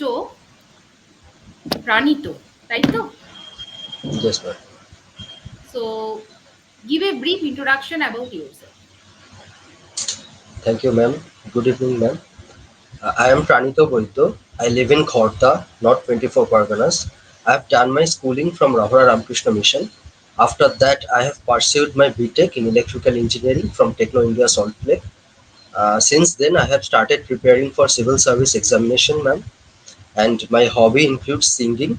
So, Pranito, right? So, Yes, ma'am. so give a brief introduction about yourself. Thank you, ma'am. Good evening, ma'am. I am Pranito Boito. I live in Khorda, North 24 Parganas. I have done my schooling from Rahura Ramakrishna Mission. After that, I have pursued my BTech in Electrical Engineering from Techno India Salt Lake. Since then, I have started preparing for civil service examination, ma'am. And my hobby includes singing,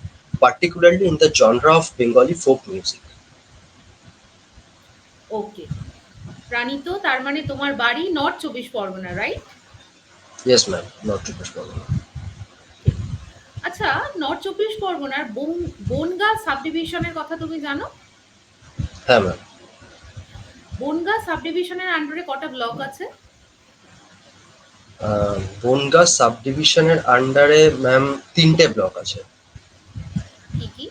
particularly in the genre of Bengali folk music. ওকে, প্রাণিত, তার মানে তোমার বাড়ি north চব্বিশ Pargana, right? Yes, ma'am. Not too much problem. ঠিক। আচ্ছা, north চব্বিশ পরগনার Bongaon sub ডিভিশনের কথা তুমি জানো? হ্যাঁ, ম্যাম। বনগাঁ সাব ডিভিশনের আন্ডারে কটা ব্লক আছে? বনগাঁ সাব ডিভিশনের আন্ডারে ম্যাম ৩টে ব্লক আছে। কি কি?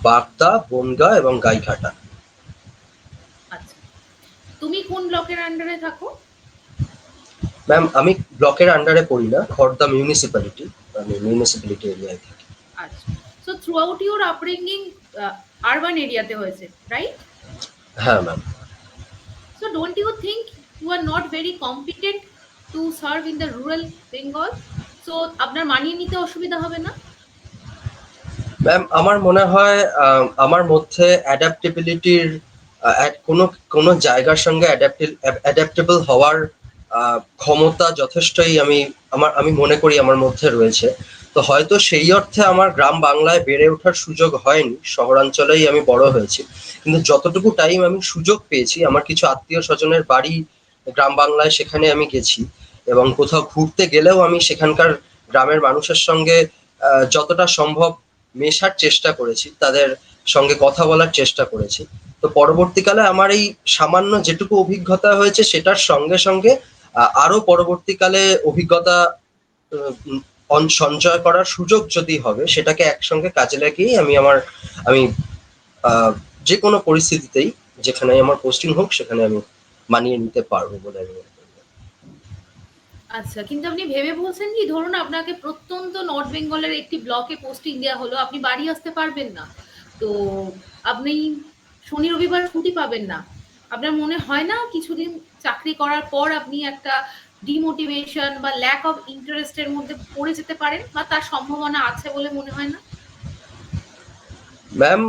বাগদা, বনগাঁ এবং গাইঘাটা। আচ্ছা, তুমি কোন ব্লকের আন্ডারে থাকো? ম্যাম আমি ব্লকের আন্ডারে পড়ি না, খড়দা মিউনিসিপ্যালিটি, আমি মিউনিসিপ্যালিটি এরিয়ায় থাকি। আচ্ছা, so through out your upbringing urban এরিয়াতে হয়েছে, রাইট? হ্যাঁ ma'am. So don't you think you are not very competent to serve in the rural Bengal? So আপনার মানিয়ে নিতে অসুবিধা হবে না? ম্যাম আমার মনে হয় আমার মধ্যে অ্যাডাপ্টেবিলিটির কোনো কোনো জায়গার সঙ্গে অ্যাডাপ্টেবল হওয়ার ক্ষমতা যথেষ্টই আমি মনে করি আমার মধ্যে রয়েছে। তো হয়তো সেই অর্থে আমার গ্রাম বাংলায় বেড়ে ওঠার সুযোগ হয়নি, শহরাঞ্চলেই আমি বড় হয়েছি। কিন্তু যতটুকু টাইম আমি সুযোগ পেয়েছি, আমার কিছু আত্মীয় স্বজনের বাড়ি গ্রাম বাংলায়, সেখানে আমি গেছি এবং কোথাও ঘুরতে গেলেও আমি সেখানকার গ্রামের মানুষের সঙ্গে যতটা সম্ভব মেশার চেষ্টা করেছি, তাদের সঙ্গে কথা বলার চেষ্টা করেছি। তো পরবর্তীকালে আমার এই সামান্য যেটুকু অভিজ্ঞতা হয়েছে সেটার সঙ্গে সঙ্গে আরো পরবর্তীকালে অভিজ্ঞতা সঞ্চয় করার সুযোগ যদি হবে, সেটাকে একসঙ্গে কাজে লাগিয়েই আমি যে কোনো পরিস্থিতিতেই, যেখানে আমার পোস্টিং হোক, সেখানে আমি মানিয়ে নিতে পারবো বলে আমি মনে করি। আচ্ছা, কিন্তু আপনি ভেবে বলছেন কি, ধরুন আপনাকে প্রত্যন্ত নর্থ বেঙ্গলের একটি ব্লকে পোস্টিং দেওয়া হলো, আপনি বাড়ি আসতে পারবেন না। তো আপনি শনি রবিবার ছুটি পাবেন না। আপনার মনে হয় না কিছুদিন চাকরি করার পর আপনি একটা ডিমোটিভেশন বা ল্যাক অফ ইন্টারেস্টের মধ্যে পড়ে যেতে পারেন, বা তার সম্ভাবনা আছে বলে মনে হয় না? ম্যাম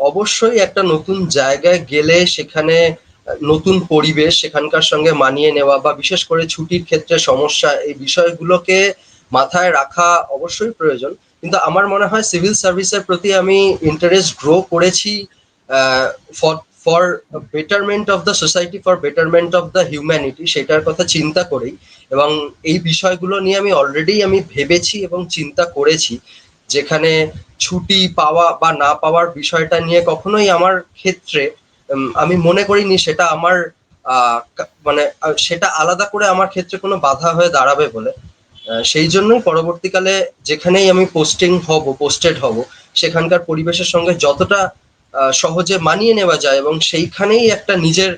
অবশ্যই একটা নতুন জায়গায় গেলে সেখানে নতুন পরিবেশ, সেখানকার সঙ্গে মানিয়ে নেওয়া বা বিশেষ করে ছুটির ক্ষেত্রে সমস্যা, এই বিষয়গুলোকে মাথায় রাখা অবশ্যই প্রয়োজন। কিন্তু আমার মনে হয় সিভিল সার্ভিসের প্রতি আমি ইন্টারেস্ট গ্রো করেছি for for betterment of the society, for betterment of the humanity, সেটার কথা চিন্তা করেই। এবং এই বিষয়গুলো নিয়ে আমি ভেবেছি এবং চিন্তা করেছি, যেখানে ছুটি পাওয়া বা না পাওয়ার বিষয়টা নিয়ে কখনোই আমার ক্ষেত্রে আমি মনে করিনি সেটা আমার মানে সেটা আলাদা করে আমার ক্ষেত্রে কোনো বাধা হয়ে দাঁড়াবে বলে। সেই জন্যই পরবর্তীকালে যেখানেই আমি পোস্টেড হব, সেখানকার পরিবেশের সঙ্গে যতটা সহজে মানিয়ে নেওয়া যায় এবং সেইখানেই একটা নিজের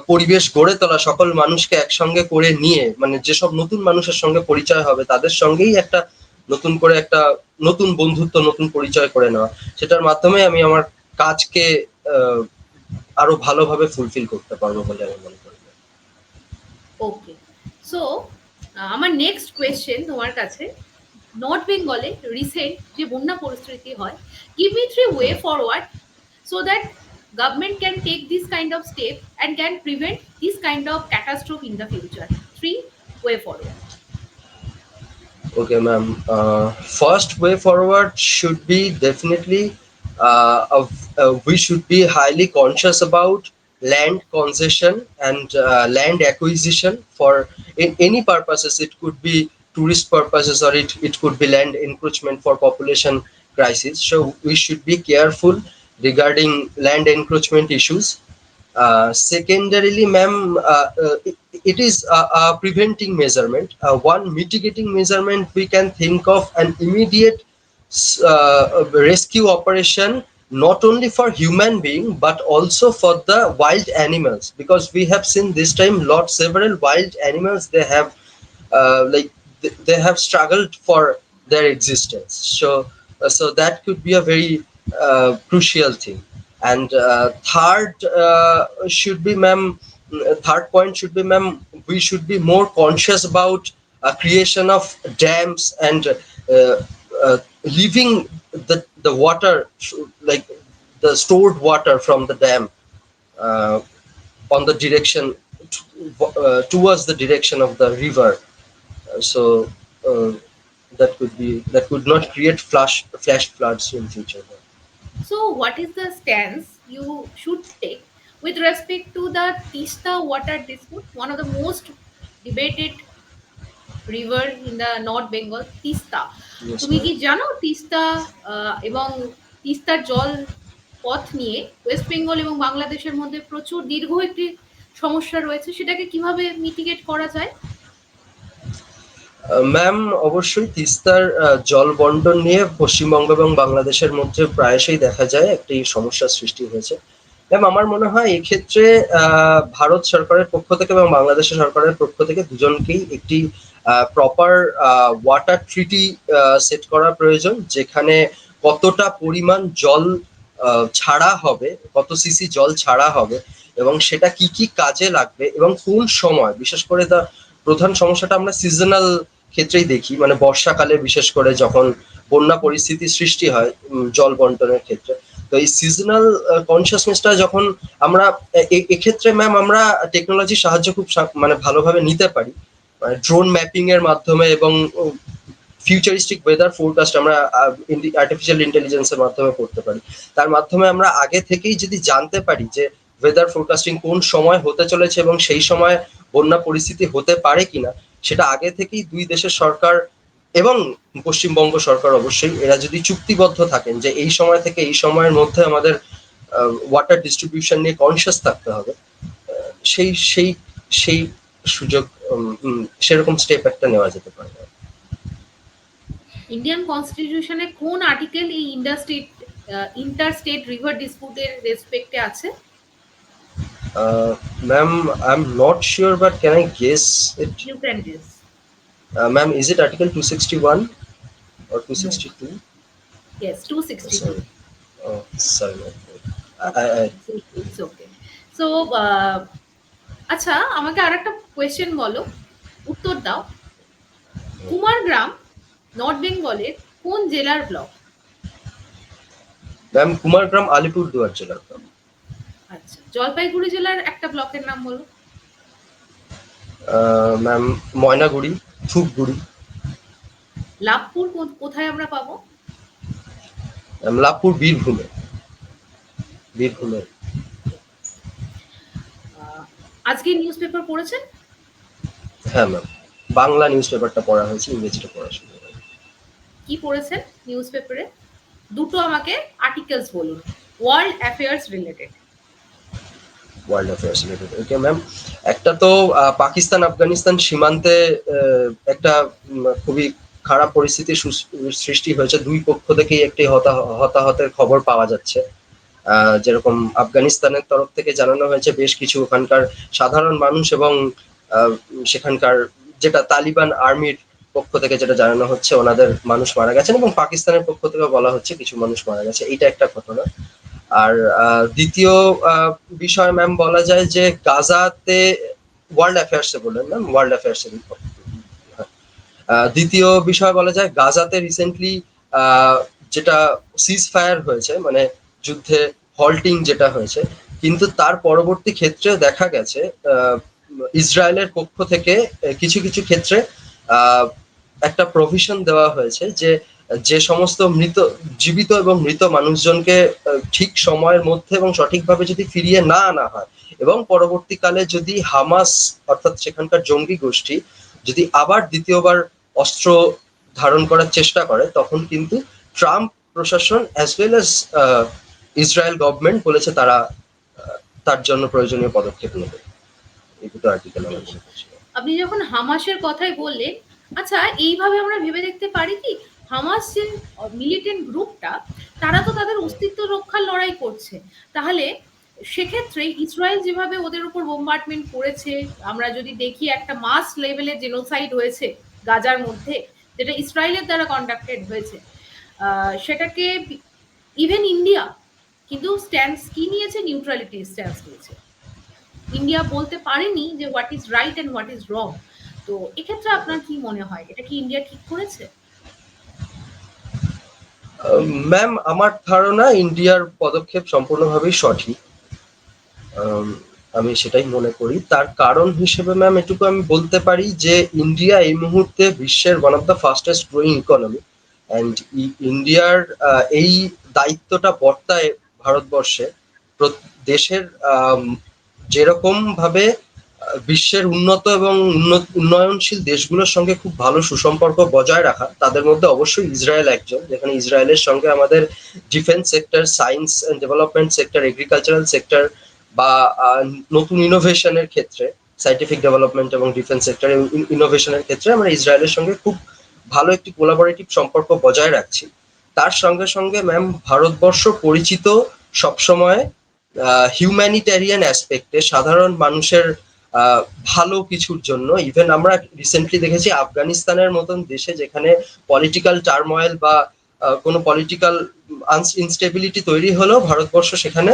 পরিবেশ গড়ে তোলা, সকল মানুষকে একসঙ্গে করে নিয়ে, মানে যেসব নতুন মানুষের সঙ্গে পরিচয় হবে তাদের সঙ্গেই একটা নতুন করে একটা নতুন বন্ধুত্ব, নতুন পরিচয় করে নেওয়া, সেটার মাধ্যমে আমি আমার কাজকে আহ, আরো ভালোভাবে ফুলফিল করতে পারবো বলে আমি মনে করি। ওকে, সো আমার নেক্সট কোয়েশ্চেন তোমার কাছে, নর্থ বেঙ্গলে রিসেন্ট যে বন্যা পরিস্থিতি হয়, give me three way forward so that government can take this kind of step and can prevent this kind of catastrophe in the future. Three way forward. Okay, ma'am. First way forward should be definitely we should be highly conscious about land concession and land acquisition for in any purposes. It could be tourist purposes, or it could be land encroachment for population crisis. So we should be careful regarding land encroachment issues. Secondarily, ma'am, it is a preventing measurement. One mitigating measurement, we can think of an immediate rescue operation, not only for human being but also for the wild animals, because we have seen this time several wild animals, they have like they have struggled for their existence. So that could be a very crucial thing. And third should be, ma'am, third point should be, ma'am, we should be more conscious about creation of dams and leaving the water, like the stored water from the dam, uh, on the direction towards the direction of the river. So uh, that could not create flash floods in future. So, what is the stance you should take with respect to the Tista water dispute, one of the most debated river in the North Bengal, Tista? Yes, তুমি ma'am. কি জানো তিস্তা এবং তিস্তার জল পথ নিয়ে West Bengal এবং বাংলাদেশের মধ্যে প্রচুর দীর্ঘ একটি সমস্যা রয়েছে, সেটাকে কিভাবে মিটিগেট করা যায়? ম্যাম, অবশ্যই তিস্তার জল বন্টন নিয়ে পশ্চিমবঙ্গ এবং বাংলাদেশের মধ্যে প্রায়শই দেখা যায় একটি সমস্যার সৃষ্টি হয়েছে। ম্যাম, আমার মনে হয় এক্ষেত্রে ভারত সরকারের পক্ষ থেকে এবং বাংলাদেশের সরকারের পক্ষ থেকে দুজনকেই একটি প্রপার ওয়াটার ট্রিটি সেট করা প্রয়োজন, যেখানে কতটা পরিমাণ জল ছাড়া হবে, কত সিসি জল ছাড়া হবে, এবং সেটা কি কি কাজে লাগবে এবং কোন সময়। বিশেষ করে প্রধান সমস্যাটা আমরা সিজনাল ক্ষেত্রেই দেখি, মানে বর্ষাকালে বিশেষ করে যখন বন্যা পরিস্থিতির সৃষ্টি হয় জল বন্টনের ক্ষেত্রে। তো এই সিজনাল কনসিয়াসনেসটা যখন আমরা এক্ষেত্রে, ম্যাম, আমরা টেকনোলজির সাহায্য খুব মানে ভালোভাবে নিতে পারি, মানে ড্রোন ম্যাপিং এর মাধ্যমে এবং ফিউচারিস্টিক ওয়েদার ফোরকাস্ট আমরা আর্টিফিশিয়াল ইন্টেলিজেন্সের মাধ্যমে করতে পারি। তার মাধ্যমে আমরা আগে থেকেই যদি জানতে পারি যে ওয়েদার ফোরকাস্টিং কোন সময় হতে চলেছে এবং সেই সময় বন্যা পরিস্থিতি হতে পারে কিনা, সেটা আগে থেকেই দুই দেশের সরকার এবং পশ্চিমবঙ্গ সরকার অবশ্যই, এরা যদি চুক্তিবদ্ধ থাকেন যে এই সময় থেকে এই সময়ের মধ্যে আমাদের ওয়াটার ডিস্ট্রিবিউশন নিয়ে কনসিয়াস থাকতে হবে, সেই সেই সেই সুযোগ, সেরকম স্টেপ একটা নেওয়া যেতে পারে। ইন্ডিয়ান কনস্টিটিউশনে কোন আর্টিকেল এই ইন্টারস্টেট রিভার ডিসপুটের রেসপেক্টে আছে? Ma'am, I'm not sure, but can I guess it? You can guess. Ma'am, is it Article 261 or no, 262? Yes, Oh, 262। sorry. Oh, sorry, ma'am. It's okay. So আচ্ছা, আমাকে আরেকটা question বলো, উত্তর দাও। Kumargram north বেঙ্গলের কোন জেলার ব্লক? Ma'am, Kumargram, Alipurduar জেলার। আচ্ছা, জলপাইগুড়ি জেলার একটা ব্লকের নাম বলো। ম্যাম, ময়নাগুড়ি, ধূপগুড়ি। লাভপুর কোথায় আমরা পাবো? লাভপুর বীরভূমে। বীরভূমে। আজকে নিউজ পেপার পড়েছেন? হ্যাঁ ম্যাম, বাংলা নিউজ পেপারটা পড়া হয়েছে, ইংরেজিটা পড়া শুরু হয়নি। কি পড়েছেন নিউজ পেপারে? দুটো আমাকে আর্টিকেলস বলুন, world affairs related. World affairs related, okay ma'am. একটা তো পাকিস্তান আফগানিস্তান সীমান্তে একটা খুবই খারাপ পরিস্থিতির সৃষ্টি হয়েছে। দুই পক্ষ থেকেই একটি হতাহতের খবর পাওয়া যাচ্ছে। যেরকম আফগানিস্তানের তরফ থেকে জানানো হয়েছে বেশ কিছু ওখানকার সাধারণ মানুষ এবং সেখানকার যেটা তালিবান আর্মির পক্ষ থেকে যেটা জানানো হচ্ছে ওনাদের মানুষ মারা গেছেন, এবং পাকিস্তানের পক্ষ থেকে বলা হচ্ছে কিছু মানুষ মারা গেছে। এইটা একটা ঘটনা। আর দ্বিতীয় বিষয়, ম্যাম, বলা যায় যে গাজাতে ওয়ার্ল্ড অ্যাফেয়ার্সে বললেন ম্যাম, ওয়ার্ল্ড অ্যাফেয়ার্সে দ্বিতীয় বিষয় বলা যায় গাজাতে রিসেন্টলি যেটা সিজ ফায়ার হয়েছে, মানে যুদ্ধে হল্টিং যেটা হয়েছে, কিন্তু তার পরবর্তী ক্ষেত্রে দেখা গেছে ইসরায়েলের পক্ষ থেকে কিছু কিছু ক্ষেত্রে একটা প্রভিশন দেওয়া হয়েছে যে যে সমস্ত জীবিত এবং মৃত মানুষজনকে ঠিক সময়ের মধ্যে এবং সঠিকভাবে যদি ফিরিয়ে না আনা হয়, এবং পরবর্তীকালে যদি হামাস অর্থাৎ সেখানকার জঙ্গি গোষ্ঠী যদি আবার দ্বিতীয়বার অস্ত্র ধারণ করার চেষ্টা করে, তখন কিন্তু ট্রাম্প প্রশাসন as well as Israel government বলেছে তারা তার জন্য প্রয়োজনীয় পদক্ষেপ নেবে। এই দুটো আর্টিকেল আমার মনে হচ্ছে। আপনি যখন হামাসের কথাই বললেন, আচ্ছা এইভাবে আমরা ভেবে দেখতে পারি কি হামাস যে মিলিটেন্ট গ্রুপটা, তারা তো তাদের অস্তিত্ব রক্ষার লড়াই করছে, তাহলে সেক্ষেত্রে ইসরায়েল যেভাবে ওদের উপর বোম্বার্ডমেন্ট করেছে, আমরা যদি দেখি একটা মাস লেভেলের জেনোসাইড হয়েছে গাজার মধ্যে, যেটা ইসরায়েলের দ্বারা কন্ডাক্টেড হয়েছে, সেটাকে ইভেন ইন্ডিয়া কিন্তু স্ট্যান্স কি নিয়েছে, নিউট্রালিটি স্ট্যান্স নিয়েছে। ইন্ডিয়া বলতে পারেনি যে what is right and what is wrong. তো এক্ষেত্রে আপনার কি মনে হয়, এটা কি ইন্ডিয়া ঠিক করেছে? ম্যাম, আমার ধারণা ইন্ডিয়ার পদক্ষেপ সম্পূর্ণভাবেই সঠিক। আম, আমি সেটাই মনে করি। তার কারণ হিসেবে ম্যাম এটুকু আমি বলতে পারি যে ইন্ডিয়া এই মুহূর্তে বিশ্বের one of the fastest growing economy, and ইন্ডিয়ার এই দায়িত্বটা বর্তায় ভারতবর্ষে দেশের যেরকম ভাবে বিশ্বের উন্নত এবং উন্নয়নশীল দেশগুলোর সঙ্গে খুব ভালো সুসম্পর্ক বজায় রাখা, তাদের মধ্যে অবশ্যই ইসরায়েল একজন, যেখানে ইসরায়েলের সঙ্গে আমাদের defence sector, science and development sector, agricultural sector বা নতুন ইনোভেশনের ক্ষেত্রে, সাইন্টিফিক ডেভেলপমেন্ট এবং ডিফেন্স সেক্টর ইনোভেশনের ক্ষেত্রে আমরা ইসরায়েলের সঙ্গে খুব ভালো একটি কোলাবোরেটিভ সম্পর্ক বজায় রাখছি। তার সঙ্গে সঙ্গে ম্যাম ভারতবর্ষ পরিচিত সবসময় হিউম্যানিটেরিয়ান অ্যাসপেক্টে, সাধারণ মানুষের ভালো কিছুর জন্য। ইভেন আমরা রিসেন্টলি দেখেছি আফগানিস্তানের মতন দেশে, যেখানে পলিটিক্যাল টার্ময়েল বা কোনো পলিটিক্যাল ইনস্টেবিলিটি তৈরি হলেও ভারতবর্ষ সেখানে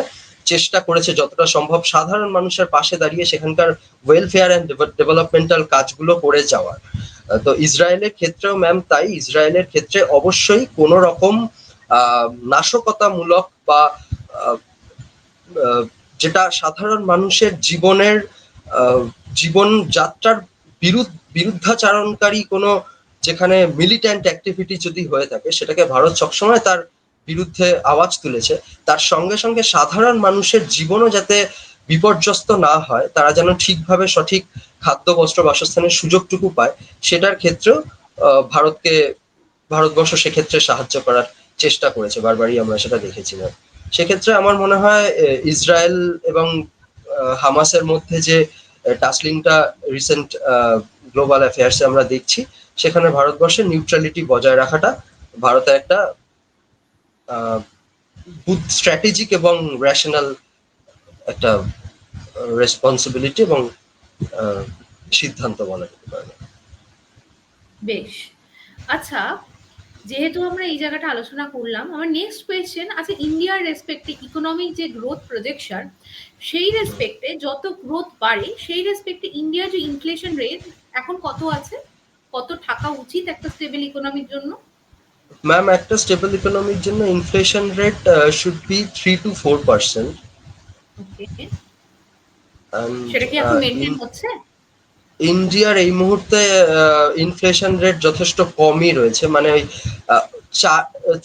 চেষ্টা করেছে যতটা সম্ভব সাধারণ মানুষের পাশে দাঁড়িয়ে সেখানকার ওয়েলফেয়ার অ্যান্ড ডেভেলপমেন্টাল কাজগুলো করে যাওয়ার। তো ইসরায়েলের ক্ষেত্রেও ম্যাম তাই। ইসরায়েলের ক্ষেত্রে অবশ্যই কোনো রকম নাশকতামূলক বা আহ, আহ, যেটা সাধারণ মানুষের জীবনের জীবনযাত্রার বিরুদ্ধাচারণকারী কোনো, যেখানে মিলিট্যান্ট অ্যাক্টিভিটি যদি হয়ে থাকে, সেটাকে ভারত সবসময় তার বিরুদ্ধে আওয়াজ তুলেছে। তার সঙ্গে সঙ্গে সাধারণ মানুষের জীবনও যাতে বিপর্যস্ত না হয়, তারা যেন ঠিকভাবে সঠিক খাদ্য, বস্ত্র, বাসস্থানের সুযোগটুকু পায়, সেটার ক্ষেত্রেও ভারতবর্ষ সেক্ষেত্রে সাহায্য করার চেষ্টা করেছে, বারবারই আমরা সেটা দেখেছিলাম। সেক্ষেত্রে আমার মনে হয় ইসরায়েল এবং হামাসের মধ্যে যে টাসলিংটা রিসেন্ট গ্লোবাল অ্যাফেয়ার্সে আমরা দেখছি, সেখানে ভারতবর্ষের নিউট্রালিটি বজায় রাখাটা ভারতের একটা স্ট্র্যাটেজিক এবং রেশনাল একটা রেসপন্সিবিলিটি এবং সিদ্ধান্ত বলা যেতে পারে। বেশ। আচ্ছা, যেহেতু আমরা এই জায়গাটা আলোচনা করলাম, আমার নেক্সট কোয়েশ্চেন, আচ্ছা ইন্ডিয়ার রেসপেক্টে ইকোনমিক যে গ্রোথ প্রজেকশন, সেই রেসপেক্টে যত গ্রোথ বাড়ে সেই রেসপেক্টে ইন্ডিয়ার যে ইনফ্লেশন রেট এখন কত আছে, কত থাকা উচিত একটা স্টেবল ইকোনমির জন্য? ম্যাম, একটা স্টেবল ইকোনমির জন্য inflation rate should be 3 to 4%। Okay, And সেটা কি এখন মেনটেন হচ্ছে? ইন্ডিয়ার এই মুহূর্তে ইনফ্লেশন রেট যথেষ্ট কমই রয়েছে, মানে ওই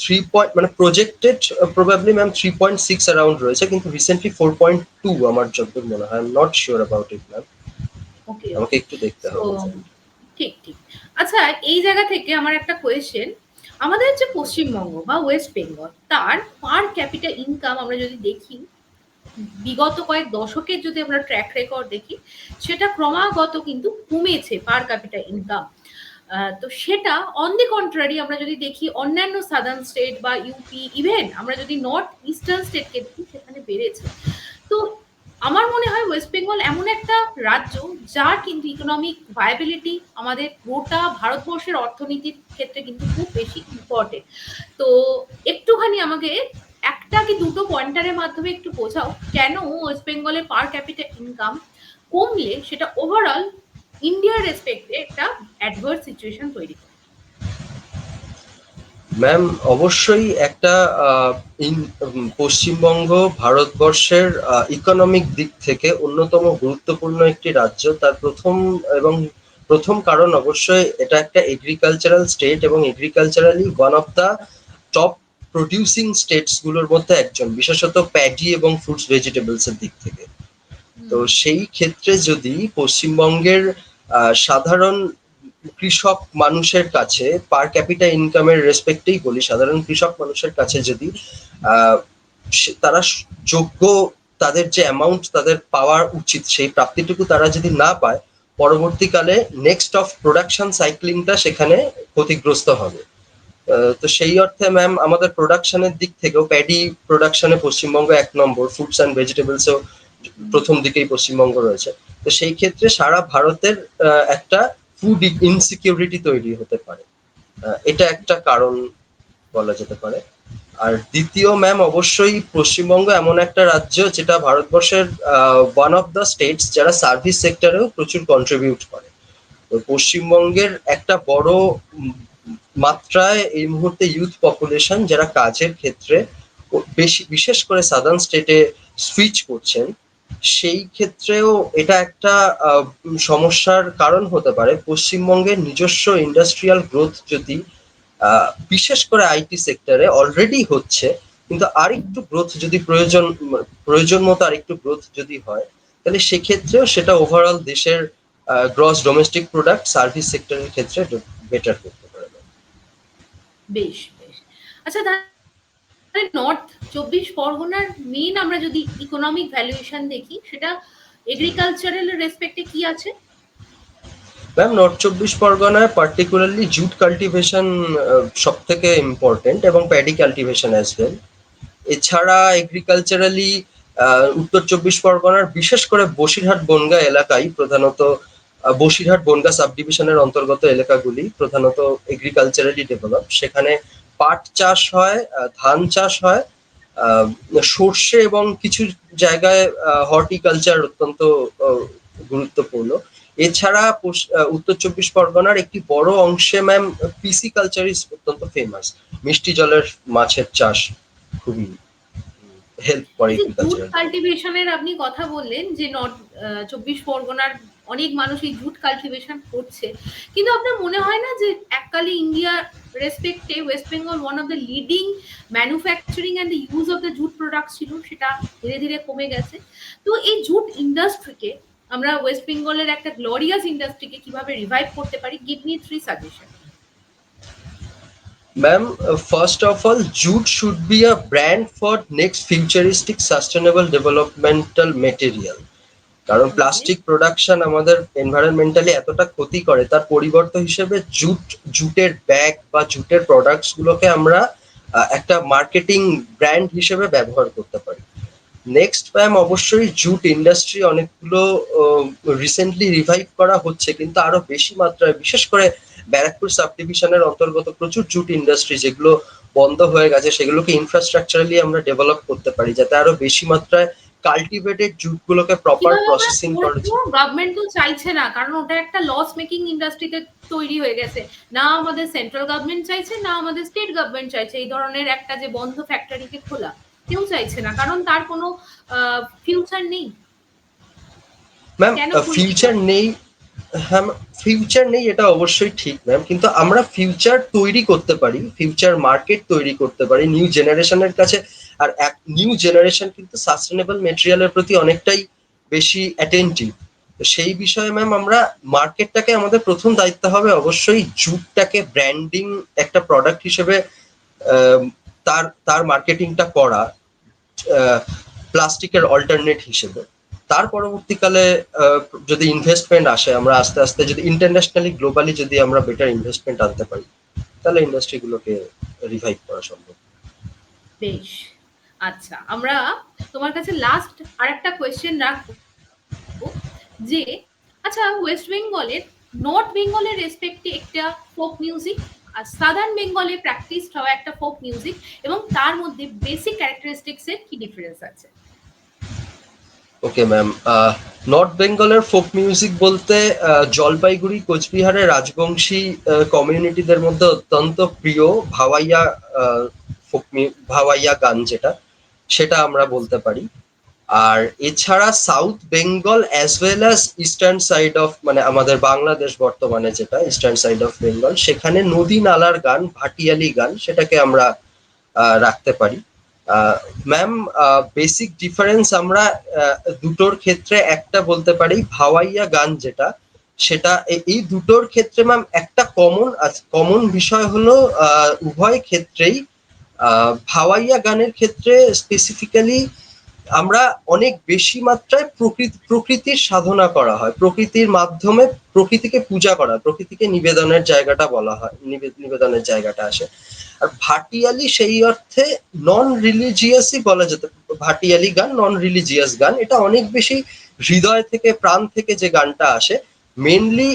3 মানে প্রজেক্টেড প্রবাবলি ম্যাম 3.6 অ্যারাউন্ড রয়েছে, কিন্তু রিসেন্টলি 4.2 আমার যতদূর মনে হয়। Not sure about it ma'am, okay, আমাকে ওকে। একটু দেখতে সো হবে। ঠিক, ঠিক। আচ্ছা, এই জায়গা থেকে আমার একটা কোয়েশ্চেন, আমাদের যে পশ্চিমবঙ্গ বা ওয়েস্ট বেঙ্গল, তার পার ক্যাপিটা ইনকাম আমরা যদি দেখি, বিগত কয়েক দশকের যদি আমরা ট্র্যাক রেকর্ড দেখি, সেটা ক্রমাগত কিন্তু কমেছে পার ক্যাপিটা ইনকাম। তো সেটা অন দি কন্ট্রারি আমরা যদি দেখি অন্যান্য সাদার্ন স্টেট বা ইউপি, ইভেন আমরা যদি নর্থ ইস্টার্ন স্টেটকে দেখি, সেখানে বেড়েছে। তো আমার মনে হয় ওয়েস্ট বেঙ্গল এমন একটা রাজ্য যার কিন্তু ইকোনমিক ভায়াবিলিটি আমাদের গোটা ভারতবর্ষের অর্থনীতির ক্ষেত্রে কিন্তু খুব বেশি ইম্পর্টেন্ট। তো একটুখানি আমাকে একটা কি দুটো পয়েন্টারের মাধ্যমে একটু বোঝাও কেন ওয়েস্ট বেঙ্গলের পার ক্যাপিটা ইনকাম কমলে সেটা ওভারঅল ইন্ডিয়ার রেসপেক্টে একটা অ্যাডভার্স সিচুয়েশন তৈরি করে। ম্যাম, অবশ্যই একটা পশ্চিমবঙ্গ ভারতবর্ষের ইকোনমিক দিক থেকে অন্যতম গুরুত্বপূর্ণ একটি রাজ্য। তার প্রথম কারণ অবশ্যই এটা একটা এগ্রিকালচারাল স্টেট, এবং agriculturally one of the top producing states গুলোর মধ্যে একজন, বিশেষত প্যাডি এবং ফ্রুটস ভেজিটেবলস এর দিক থেকে। তো সেই ক্ষেত্রে যদি পশ্চিমবঙ্গের সাধারণ কৃষক মানুষের কাছে পার ক্যাপিটা ইনকামের রেসপেক্টেই বলি, সাধারণ কৃষক মানুষের কাছে যদি তারা যোগ্য, তাদের যে অ্যামাউন্ট তাদের পাওয়ার উচিত সেই প্রাপ্তিটুকু তারা যদি না পায়, পরবর্তীকালে নেক্সট অফ প্রোডাকশন সাইক্লিংটা সেখানে ক্ষতিগ্রস্ত হবে। তো সেই অর্থে ম্যাম আমাদের প্রোডাকশনের দিক থেকেও প্যাডি প্রোডাকশনে পশ্চিমবঙ্গ 1 নম্বর, ফ্রুটস অ্যান্ড ভেজিটেবলসেও প্রথম দিকেই পশ্চিমবঙ্গ রয়েছে। তো সেই ক্ষেত্রে সারা ভারতের একটা ফুড ইনসিকিউরিটি তৈরি হতে পারে। এটা একটা কারণ বলা যেতে পারে। আর দ্বিতীয় ম্যাম, অবশ্যই পশ্চিমবঙ্গ এমন একটা রাজ্য যেটা ভারতবর্ষের ওয়ান অফ দ্য স্টেটস যারা সার্ভিস সেক্টরেও প্রচুর কন্ট্রিবিউট করে। তো পশ্চিমবঙ্গের একটা বড় উম, মাত্রায় এই মুহূর্তে ইউথ পপুলেশন যারা কাজের ক্ষেত্রে বেশি, বিশেষ করে সাদার্ন স্টেটে সুইচ করছেন, সেই ক্ষেত্রেও এটা একটা সমস্যার কারণ হতে পারে। পশ্চিমবঙ্গের নিজস্ব ইন্ডাস্ট্রিয়াল গ্রোথ যদি বিশেষ করে আইটি সেক্টরে অলরেডি হচ্ছে, কিন্তু আরেকটু গ্রোথ যদি প্রয়োজন মতো আরেকটু গ্রোথ যদি হয়, তাহলে সেক্ষেত্রেও সেটা ওভারঅল দেশের গ্রস ডোমেস্টিক প্রোডাক্ট সার্ভিস সেক্টরের ক্ষেত্রে বেটার করতে পারে। বেশ, বেশ। আচ্ছা, তাহলে নর্থ 24 পরগনার মেইন আমরা যদি ইকোনমিক ভ্যালুয়েশন দেখি, সেটা এগ্রিকালচারাল রেসপেক্টে কি আছে? ম্যাম, নর্থ চব্বিশ পরগনায় পার্টিকুলারলি জুট কাল্টিভেশন সব থেকে ইম্পর্টেন্ট, এবং প্যাডি কাল্টিভেশন অ্যাজ ওয়েল। এছাড়া এগ্রিকালচারালি উত্তর চব্বিশ পরগনার বিশেষ করে বসিরহাট বনগাঁ এলাকায় প্রধানত, বসিরহাট বনগাঁ সাব ডিভিশনের অন্তর্গত এলাকাগুলি প্রধানত এগ্রিকালচারালি ডেভেলপ। সেখানে পাট চাষ হয়, ধান চাষ হয়, আহ, সর্ষে, এবং কিছু জায়গায় হর্টিকালচার অত্যন্ত গুরুত্বপূর্ণ। এছাড়া উত্তর চব্বিশ পরগনার একটি বড় অংশে ম্যাম পিসি কালচার ইজ অত্যন্ত ফেমাস। মিষ্টি জলের মাছের চাষ খুবই হেল্প করে এই যে জুট এগ্রিকালচারাল গ্রোথ। কাল্টিভেশনের আপনি কথা বললেন যে নর্থ 24 পরগনার অনেক মানুষ এই জুট কাল্টিভেশন করছে, কিন্তু আপনার মনে হয় না যে এককালে ইন্ডিয়া রেসপেক্টে West Bengal one of the leading manufacturing and the use of the jute product ছিল, সেটা ধীরে ধীরে কমে গেছে। তো এই জুট ইন্ডাস্ট্রিকে আমরা ওয়েস্ট বেঙ্গলের একটা গ্লোরিয়াস ইন্ডাস্ট্রিকে কিভাবে রিভাইভ করতে পারি? Give me 3 suggestion. Ma'am, first of all, jute should be a brand for next futuristic sustainable developmental material. কারণ ওকে। প্লাস্টিক প্রোডাকশন আমাদের এনভায়রনমেন্টালি এতটা ক্ষতি করে, তার পরিবর্তন হিসেবে জুটের ব্যাগ বা জুটের প্রোডাক্টস গুলোকে আমরা একটা মার্কেটিং ব্র্যান্ড হিসেবে ব্যবহার করতে পারি। নেক্সট ম্যাম, অবশ্যই জুট ইন্ডাস্ট্রি অনেকগুলো রিসেন্টলি রিভাইভ করা হচ্ছে, কিন্তু আরো বেশি মাত্রায়, বিশেষ করে ব্যারাকপুর সাব ডিভিশনের অন্তর্গত প্রচুর জুট ইন্ডাস্ট্রি যেগুলো বন্ধ হয়ে গেছে, সেগুলোকে ইনফ্রাস্ট্রাকচারালি আমরা ডেভেলপ করতে পারি, যাতে আরো বেশি মাত্রায় কাল্টিভেটেড জুট গুলোকে প্রপার কিভাবে আমরা প্রসেসিং করা করবো? যায়। গভর্নমেন্ট তো চাইছে না, কারণ ওটা একটা লস মেকিং ইন্ডাস্ট্রিতে তৈরি হয়ে গেছে। না আমাদের সেন্ট্রাল গভর্নমেন্ট চাইছে, না আমাদের স্টেট গভর্নমেন্ট চাইছে এই ধরনের একটা যে বন্ধ ফ্যাক্টরিকে খোলা। কেউ চাইছে না, কারণ তার কোনো ফিউচার নেই। ম্যাম, কেন খুলবে ফিউচার না? নেই। হ্যাঁ, ফিউচার নেই এটা অবশ্যই ঠিক ম্যাম, কিন্তু আমরা ফিউচার তৈরি করতে পারি, ফিউচার মার্কেট তৈরি করতে পারি নিউ জেনারেশনের কাছে। আর এক নিউ জেনারেশন কিন্তু সাস্টেনেবল মেটেরিয়ালের প্রতি অনেকটাই বেশি অ্যাটেন্টিভ। তো সেই বিষয়ে ম্যাম আমরা মার্কেটটাকে, আমাদের প্রথম দায়িত্ব হবে অবশ্যই জুটটাকে ব্র্যান্ডিং একটা প্রোডাক্ট হিসেবে আহ, তার তার মার্কেটিংটা করা, প্লাস্টিকের অল্টারনেট হিসেবে। তার পরবর্তীকালে যদি ইনভেস্টমেন্ট আসে, আমরা আস্তে আস্তে যদি ইন্টারন্যাশনালি গ্লোবালি যদি আমরা বেটার ইনভেস্টমেন্ট আনতে পারি, তাহলে ইন্ডাস্ট্রি গুলোকে রিভাইভ করা সম্ভব। বেশ। আচ্ছা, আমরা তোমার কাছে লাস্ট আরেকটা কোয়েশ্চেন রাখবো যে, আচ্ছা, ওয়েস্ট বেঙ্গলের নর্থ বেঙ্গলের রেসপেক্টে একটা ফোক মিউজিক আর সাদার্ন বেঙ্গলে প্র্যাকটিস হওয়া একটা ফোক মিউজিক, এবং তার মধ্যে বেসিক ক্যারেক্টারিস্টিক্স এর কি ডিফারেন্স আছে? ওকে ম্যাম, নর্থ বেঙ্গলের ফোক মিউজিক বলতে জলপাইগুড়ি কোচবিহারের রাজবংশী কমিউনিটিদের মধ্যে অত্যন্ত প্রিয় ভাওয়াইয়া, ফোক ভাওয়াইয়া গান যেটা, সেটা আমরা বলতে পারি। আর এছাড়া south Bengal as well as eastern side of, মানে আমাদের বাংলাদেশ বর্তমানে যেটা ইস্টার্ন সাইড অফ বেঙ্গল, সেখানে নদী নালার গান, ভাটিয়ালি গান, সেটাকে আমরা রাখতে পারি। ম্যাম, বেসিক ডিফারেন্স আমরা দুটোর ক্ষেত্রে একটা বলতে পারি, ভাওয়াইয়া গান যেটা, সেটা এই দুটোর ক্ষেত্রে ম্যাম একটা কমন বিষয় হলো উভয় ক্ষেত্রেই ভাওয়াইয়া গানের ক্ষেত্রে স্পেসিফিক্যালি আমরা অনেক বেশি মাত্রায় প্রকৃতির সাধনা করা হয়, প্রকৃতির মাধ্যমে প্রকৃতিকে পূজা করা, প্রকৃতিকে নিবেদনের জায়গাটা বলা হয়, নিবেদনের জায়গাটা আসে। আর ভাটিয়ালি সেই অর্থে নন রিলিজিয়াসই বলা যেতে, ভাটিয়ালি গান নন রিলিজিয়াস গান, এটা অনেক বেশি হৃদয় থেকে, প্রাণ থেকে যে গানটা আসে, মেনলি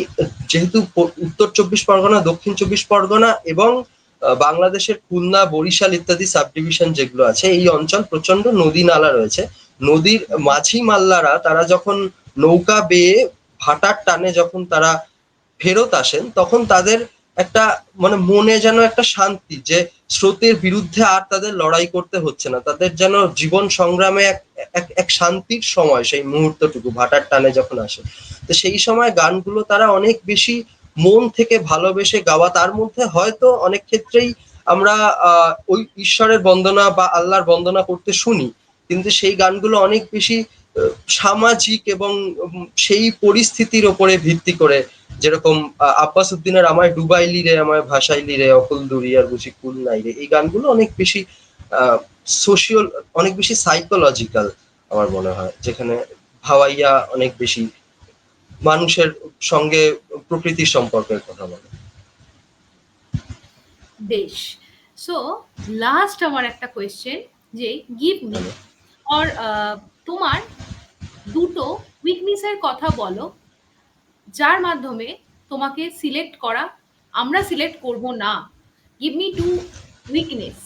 যেহেতু উত্তর 24 পরগনা, দক্ষিণ 24 পরগনা এবং বাংলাদেশের খুলনা, বরিশাল ইত্যাদি সাব ডিভিশন যেগুলো আছে, এই অঞ্চল প্রচন্ড নদী নালা রয়েছে। নদীর মাঝি মাল্লারা তারা যখন নৌকা বেয়ে ভাটার টানে যখন তারা ফেরত আসেন, তখন তাদের একটা মানে মনে যেন একটা শান্তি, যে স্রোতের বিরুদ্ধে আর তাদের লড়াই করতে হচ্ছে না, তাদের যেন জীবন সংগ্রামে এক এক এক শান্তির সময় সেই মুহূর্তটুকু ভাটার টানে যখন আসে। তো সেই সময় গানগুলো তারা অনেক বেশি মন থেকে ভালোবেসে গাওয়া, তার মধ্যে হয়তো অনেক ক্ষেত্রেই আমরা ওই ঈশ্বরের বন্দনা বা আল্লাহর বন্দনা করতে শুনি, কিন্তু সেই গানগুলো অনেক বেশি সামাজিক এবং সেই পরিস্থিতির ওপরে ভিত্তি করে, যেরকম আব্বাস উদ্দিনের আমায় ডুবাইলি রে আমায় ভাসাইলি রে অকুল দুরিয়ার বুঝি কুল নাই রে, এই গানগুলো অনেক বেশি সোশিয়াল, অনেক বেশি সাইকোলজিক্যাল আমার মনে হয়, যেখানে ভাওয়াইয়া অনেক বেশি মানুষের সঙ্গে প্রকৃতির সম্পর্কের কথা বলে। বেশ। সো লাস্ট আমার একটা কোয়েশ্চেন, যে গিভ মি অর তোমার দুটো উইকনেসের কথা বলো যার মাধ্যমে তোমাকে সিলেক্ট করা, আমরা সিলেক্ট করব না। Give me two weakness.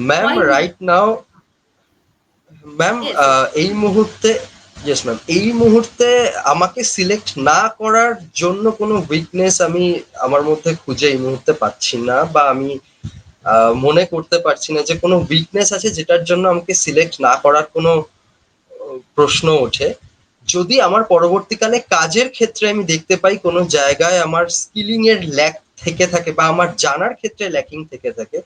Ma'am why would right now, ma'am yes এই মুহূর্তে, ইয়েস ম্যাম, এই মুহূর্তে আমাকে সিলেক্ট না করার জন্য কোনো উইকনেস আমি আমার মধ্যে খুঁজে এই মুহূর্তে পাচ্ছি না, বা আমি মনে করতে পারছি না যে কোনো উইকনেস আছে যেটার জন্য আমাকে সিলেক্ট না করার কোনো প্রশ্ন ওঠে। যদি আমার পরবর্তীকালে কাজের ক্ষেত্রে আমি দেখতে পাই কোনো জায়গায় আমার স্কিলিং এর ল্যাক থেকে থাকে বা আমার জানার ক্ষেত্রে ল্যাকিং থেকে থাকে,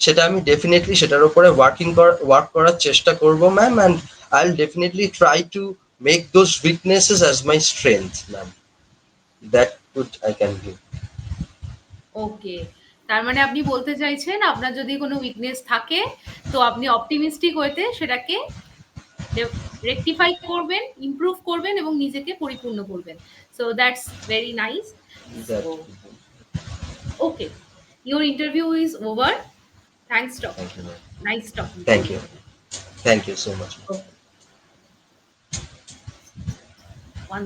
সেটা আমি ডেফিনেটলি সেটার উপরে ওয়ার্ক করার চেষ্টা করব ma'am, and I will definitely try to make those weaknesses as my strength ma'am, that could I can do. Okay, তার মানে আপনি বলতে চাইছেন আপনার যদি কোনো উইকনেস থাকে তো আপনি অপটিমিস্টিক হইতে সেটাকে রেকটিফাই করবেন, ইমপ্রুভ করবেন এবং নিজেকে পরিপূর্ণ করবেন। So that's very nice. So that, okay, your interview is over. Thanks, thank you ma'am, nice talking to thank you. You, thank you so much. Okay. One